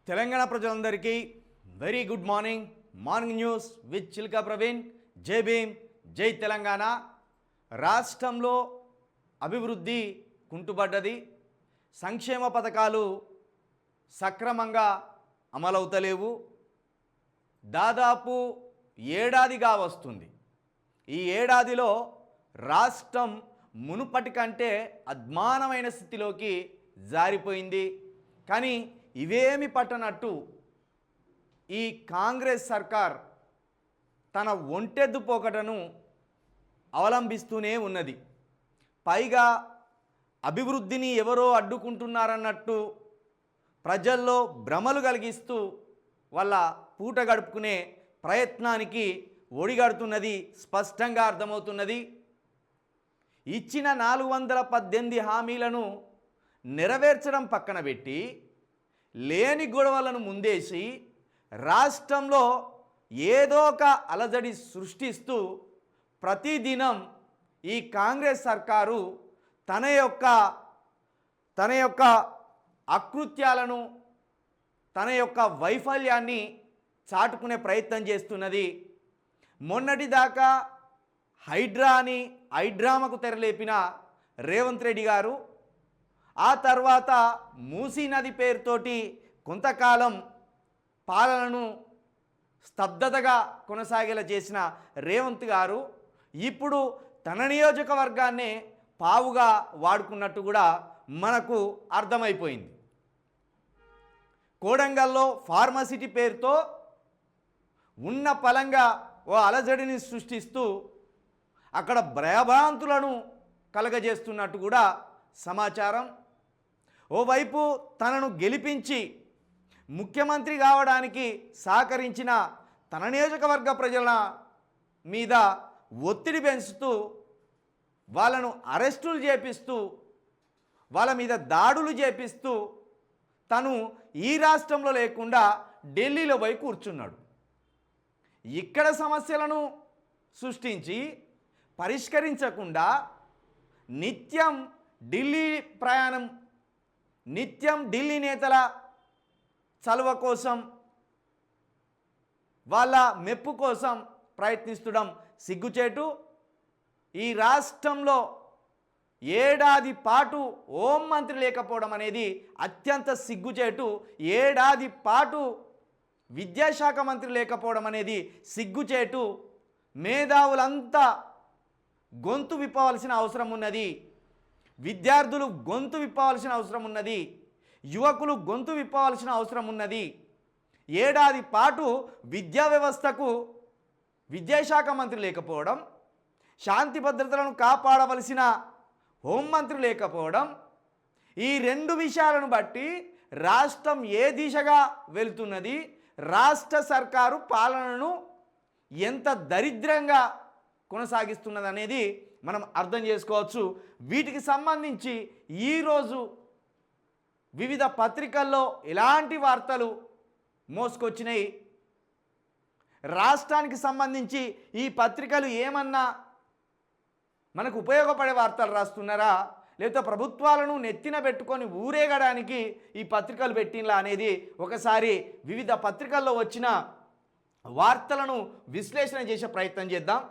తెలంగాణ ప్రజలందరికీ very good morning. Morning news with Chilka Praveen. జై భీమ్, జై తెలంగాణ. రాష్ట్రంలో అభివృద్ధి కుంటుపడ్డది. సంక్షేమ పథకాలు సక్రమంగా అమలవుతలేవు. దాదాపు ఏడాదిగా వస్తుంది. ఈ ఏడాదిలో రాష్ట్రం మునుపటి కంటే అద్మానమైన స్థితిలోకి జారిపోయింది. కానీ ఇవేమి పట్టనట్టు ఈ కాంగ్రెస్ సర్కార్ తన ఒంటెద్దు పోకటను అవలంబిస్తూనే ఉన్నది. పైగా అభివృద్ధిని ఎవరో అడ్డుకుంటున్నారన్నట్టు ప్రజల్లో భ్రమలు కలిగిస్తూ వాళ్ళ పూట గడుపుకునే ప్రయత్నానికి ఒడిగడుతున్నది స్పష్టంగా అర్థమవుతున్నది. ఇచ్చిన 418 హామీలను నెరవేర్చడం పక్కన పెట్టి లేని గొడవలను ముందేసి రాష్ట్రంలో ఏదో ఒక అలజడి సృష్టిస్తూ ప్రతిదినం ఈ కాంగ్రెస్ సర్కారు తన యొక్క అకృత్యాలను, తన యొక్క వైఫల్యాన్ని చాటుకునే ప్రయత్నం చేస్తున్నది. మొన్నటిదాకా హైడ్రామాకు తెరలేపిన రేవంత్ రెడ్డి గారు, ఆ తర్వాత మూసీ నది పేరుతోటి కొంతకాలం పాలనను స్తబ్దతగా కొనసాగేలా చేసిన రేవంత్ గారు ఇప్పుడు తన నియోజకవర్గాన్నే పావుగా వాడుకున్నట్టు కూడా మనకు అర్థమైపోయింది. కోడంగల్లో ఫార్మసిటీ పేరుతో ఉన్న పలంగా ఓ అలజడిని సృష్టిస్తూ అక్కడ భయభ్రాంతులను కలగజేస్తున్నట్టు కూడా సమాచారం. ఓవైపు తనను గెలిపించి ముఖ్యమంత్రి కావడానికి సహకరించిన తన నియోజకవర్గ ప్రజల మీద ఒత్తిడి పెంచుతూ వాళ్ళను అరెస్టులు చేపిస్తూ వాళ్ళ మీద దాడులు చేపిస్తూ తను ఈ రాష్ట్రంలో లేకుండా ఢిల్లీలో పోయి కూర్చున్నాడు. ఇక్కడ సమస్యలను సృష్టించి పరిష్కరించకుండా నిత్యం ఢిల్లీ ప్రయాణం, నిత్యం ఢిల్లీ నేతల చలువ కోసం, వాళ్ళ మెప్పు కోసం ప్రయత్నిస్తడం సిగ్గుచేటు. ఈ రాష్ట్రంలో ఏడాది పాటు హోంమంత్రి లేకపోవడం అనేది అత్యంత సిగ్గుచేటు. ఏడాది పాటు విద్యాశాఖ మంత్రి లేకపోవడం అనేది సిగ్గుచేటు. మేధావులంతా గొంతు విప్పవలసిన అవసరం ఉన్నది. విద్యార్థులు గొంతు విప్పవలసిన అవసరం ఉన్నది. యువకులు గొంతు విప్పవలసిన అవసరం ఉన్నది. ఏడాది పాటు విద్యా వ్యవస్థకు విద్యాశాఖ మంత్రి లేకపోవడం, శాంతి భద్రతలను కాపాడవలసిన హోంమంత్రి లేకపోవడం, ఈ రెండు విషయాలను బట్టి రాష్ట్రం ఏ దిశగా వెళ్తున్నది, రాష్ట్ర సర్కారు పాలనను ఎంత దరిద్రంగా కొనసాగిస్తున్నది అనేది మనం అర్థం చేసుకోవచ్చు. వీటికి సంబంధించి ఈరోజు వివిధ పత్రికల్లో ఎలాంటి వార్తలు మోసుకొచ్చినాయి, రాష్ట్రానికి సంబంధించి ఈ పత్రికలు ఏమన్నా మనకు ఉపయోగపడే వార్తలు రాస్తున్నారా, లేకపోతే ప్రభుత్వాలను నెత్తిన పెట్టుకొని ఊరేగడానికి ఈ పత్రికలు పెట్టినలా అనేది ఒకసారి వివిధ పత్రికల్లో వచ్చిన వార్తలను విశ్లేషణ చేసే ప్రయత్నం చేద్దాం.